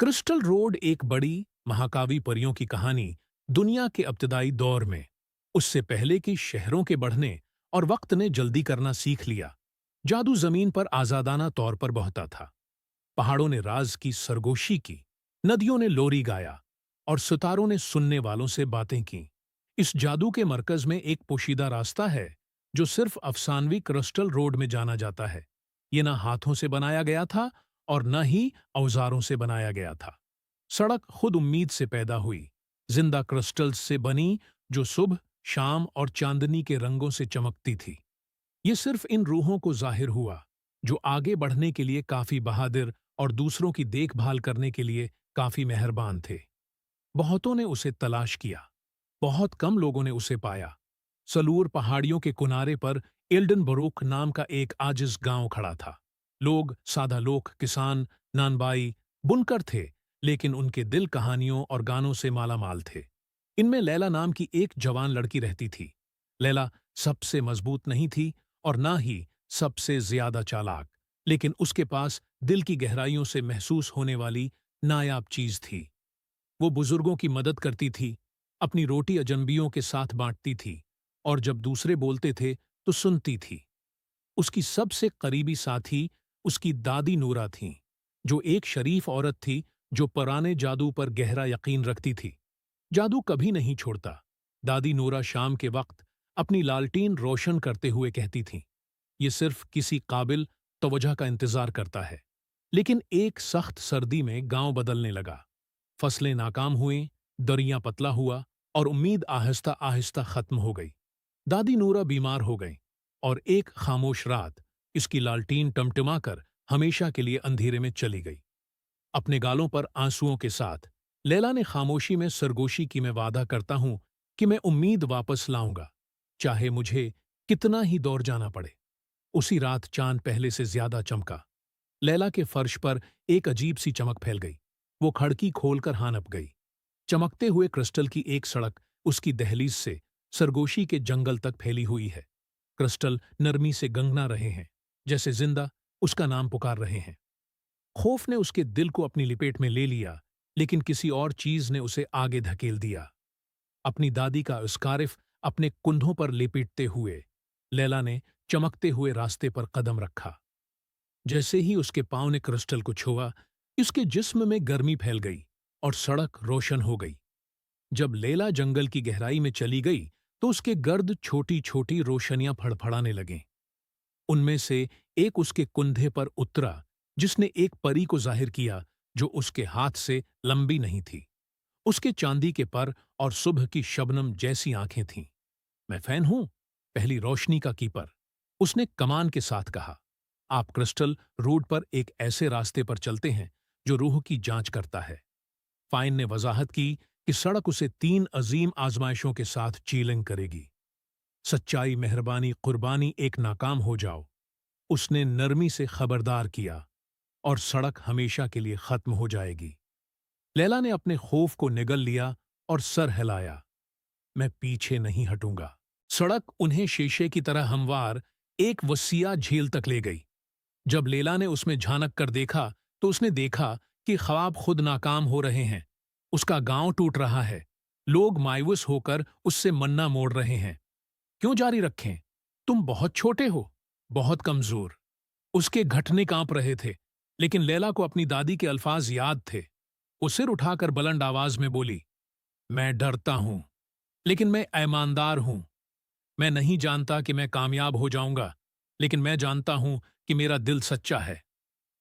Crystal road एक बड़ी महाकावी परियों की कहानी दुनिया के इब्तदाई दौर में, उससे पहले कि शहरों के बढ़ने और वक्त ने जल्दी करना सीख लिया। जादू जमीन पर आजादाना तौर पर बहता था। पहाड़ों ने राज की सरगोशी की, नदियों ने लोरी गाया और सितारों ने सुनने वालों से बातें की। इस जादू के मरकज में एक पोशीदा रास्ता है जो सिर्फ अफसानवी क्रिस्टल रोड में जाना जाता है। ये ना हाथों से बनाया गया था और न ही औजारों से बनाया गया था। सड़क खुद उम्मीद से पैदा हुई, जिंदा क्रिस्टल्स से बनी, जो सुबह, शाम और चांदनी के रंगों से चमकती थी। ये सिर्फ इन रूहों को जाहिर हुआ जो आगे बढ़ने के लिए काफी बहादुर और दूसरों की देखभाल करने के लिए काफी मेहरबान थे। बहुतों ने उसे तलाश किया, बहुत कम लोगों ने उसे पाया। सलूर पहाड़ियों के किनारे पर एल्डनबरोक नाम का एक आजिज गांव खड़ा था। लोग सादा लोग, किसान, नानबाई, बुनकर थे, लेकिन उनके दिल कहानियों और गानों से मालामाल थे। इनमें लैला नाम की एक जवान लड़की रहती थी। लैला सबसे मजबूत नहीं थी और ना ही सबसे ज्यादा चालाक, लेकिन उसके पास दिल की गहराइयों से महसूस होने वाली नायाब चीज थी। वो बुजुर्गों की मदद करती थी, अपनी रोटी अजनबियों के साथ बांटती थी और जब दूसरे बोलते थे तो सुनती थी। उसकी सबसे करीबी साथी उसकी दादी नूरा थीं, जो एक शरीफ औरत थी जो पुराने जादू पर गहरा यकीन रखती थी। जादू कभी नहीं छोड़ता, दादी नूरा शाम के वक्त अपनी लालटीन रोशन करते हुए कहती थीं। ये सिर्फ किसी काबिल तवज्जो का इंतजार करता है। लेकिन एक सख्त सर्दी में गांव बदलने लगा। फसलें नाकाम हुईं, दरिया पतला हुआ और उम्मीद आहिस्ता आहिस्ता खत्म हो गई। दादी नूरा बीमार हो गई और एक खामोश रात इसकी लालटीन टमटमाकर हमेशा के लिए अंधेरे में चली गई। अपने गालों पर आंसुओं के साथ लैला ने खामोशी में सरगोशी की, मैं वादा करता हूं कि मैं उम्मीद वापस लाऊंगा, चाहे मुझे कितना ही दौड़ जाना पड़े। उसी रात चांद पहले से ज्यादा चमका। लैला के फर्श पर एक अजीब सी चमक फैल गई। वो खिड़की खोलकर हानप गई। चमकते हुए क्रिस्टल की एक सड़क उसकी दहलीज से सरगोशी के जंगल तक फैली हुई है। क्रिस्टल नरमी से गंगना रहे हैं, जैसे जिंदा उसका नाम पुकार रहे हैं। खौफ ने उसके दिल को अपनी लिपेट में ले लिया, लेकिन किसी और चीज ने उसे आगे धकेल दिया। अपनी दादी का स्कार्फ अपने कुंधों पर लेपेटते हुए लैला ने चमकते हुए रास्ते पर कदम रखा। जैसे ही उसके पांव ने क्रिस्टल को छुआ, उसके जिस्म में गर्मी फैल गई और सड़क रोशन हो गई। जब लैला जंगल की गहराई में चली गई तो उसके गर्द छोटी छोटी रोशनियां फड़फड़ाने लगीं। उनमें से एक उसके कुंधे पर उतरा, जिसने एक परी को जाहिर किया जो उसके हाथ से लंबी नहीं थी। उसके चांदी के पर और सुबह की शबनम जैसी आंखें थीं। मैं फैन हूं, पहली रोशनी का कीपर, उसने कमान के साथ कहा। आप क्रिस्टल रोड पर एक ऐसे रास्ते पर चलते हैं जो रूह की जांच करता है। फाइन ने वजाहत की कि सड़क उसे 3 अजीम आजमाइशों के साथ चीलिंग करेगी। सच्चाई, मेहरबानी, कुर्बानी, एक नाकाम हो जाओ। उसने नरमी से खबरदार किया, और सड़क हमेशा के लिए खत्म हो जाएगी। लैला ने अपने खौफ को निगल लिया और सर हिलाया। मैं पीछे नहीं हटूंगा। सड़क उन्हें शीशे की तरह हमवार एक वसिया झील तक ले गई। जब लैला ने उसमें झांक कर देखा तो उसने देखा कि ख्वाब खुद नाकाम हो रहे हैं। उसका गांव टूट रहा है। लोग मायूस होकर उससे मन्ना मोड़ रहे हैं। क्यों जारी रखें? तुम बहुत छोटे हो, बहुत कमजोर। उसके घुटने कांप रहे थे, लेकिन लैला को अपनी दादी के अल्फाज याद थे। वो सिर उठाकर बुलंद आवाज में बोली, मैं डरता हूं, लेकिन मैं ईमानदार हूं। मैं नहीं जानता कि मैं कामयाब हो जाऊंगा, लेकिन मैं जानता हूं कि मेरा दिल सच्चा है।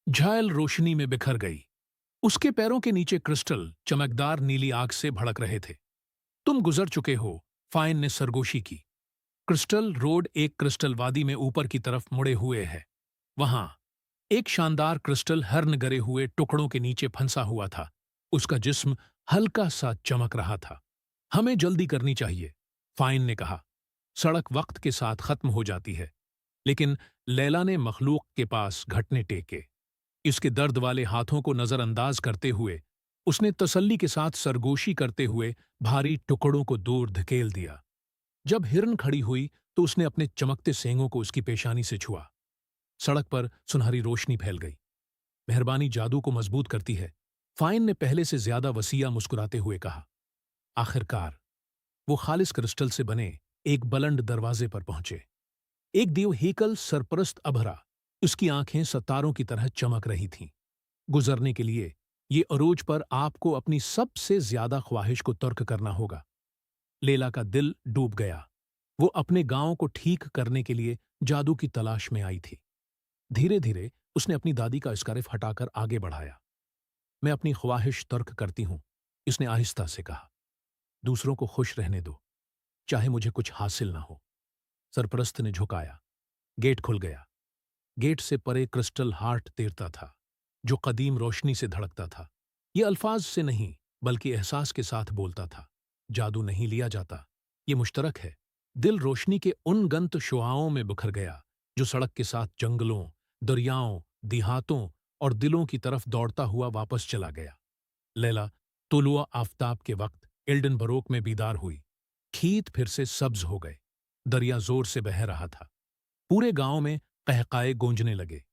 झायल रोशनी में बिखर गई। उसके पैरों के नीचे क्रिस्टल चमकदार नीली आग से भड़क रहे थे। तुम गुजर चुके हो, फाइन ने सरगोशी की। क्रिस्टल रोड एक क्रिस्टल वादी में ऊपर की तरफ मुड़े हुए है। वहां एक शानदार क्रिस्टल हर्न गरे हुए टुकड़ों के नीचे फंसा हुआ था। उसका जिस्म हल्का सा चमक रहा था। हमें जल्दी करनी चाहिए, फाइन ने कहा। सड़क वक्त के साथ खत्म हो जाती है। लेकिन लैला ने मखलूक के पास घुटने टेके। इसके दर्द वाले हाथों को नजरअंदाज करते हुए उसने तसल्ली के साथ सरगोशी करते हुए भारी टुकड़ों को दूर धकेल दिया। जब हिरन खड़ी हुई तो उसने अपने चमकते सींगों को उसकी पेशानी से छुआ। सड़क पर सुनहरी रोशनी फैल गई। मेहरबानी जादू को मजबूत करती है, फाइन ने पहले से ज्यादा वसीया मुस्कुराते हुए कहा। आखिरकार वो खालिस क्रिस्टल से बने एक बुलंद दरवाजे पर पहुंचे। एक देवहेकल सरपरस्त अभरा, उसकी आंखें सितारों की तरह चमक रही थीं। गुजरने के लिए ये अरोज पर आपको अपनी सबसे ज्यादा ख्वाहिश को तर्क करना होगा। लेला का दिल डूब गया। वो अपने गांव को ठीक करने के लिए जादू की तलाश में आई थी। धीरे धीरे उसने अपनी दादी का स्कार्फ हटाकर आगे बढ़ाया। मैं अपनी ख्वाहिश तर्क करती हूं, इसने आहिस्ता से कहा। दूसरों को खुश रहने दो, चाहे मुझे कुछ हासिल ना हो। सरपरस्त ने झुकाया। गेट खुल गया। गेट से परे क्रिस्टल हार्ट तैरता था, जो कदीम रोशनी से धड़कता था। यह अल्फाज से नहीं, बल्कि एहसास के साथ बोलता था। जादू नहीं लिया जाता, ये मुश्तरक है। दिल रोशनी के उन गंत शुआओं में बिखर गया, जो सड़क के साथ जंगलों, दरियाओं, देहातों और दिलों की तरफ दौड़ता हुआ वापस चला गया। लैला तुलुआ आफताब के वक्त एल्डन बरोक में बीदार हुई। खेत फिर से सब्ज हो गए। दरिया जोर से बह रहा था। पूरे गांव में कहकाए गूंजने लगे।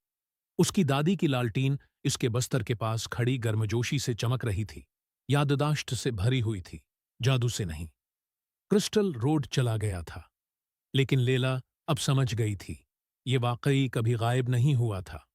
उसकी दादी की लालटीन इसके बस्तर के पास खड़ी गर्मजोशी से चमक रही थी। याददाश्त से भरी हुई थी, जादू से नहीं। क्रिस्टल रोड चला गया था, लेकिन लेला अब समझ गई थी, ये वाकई कभी गायब नहीं हुआ था।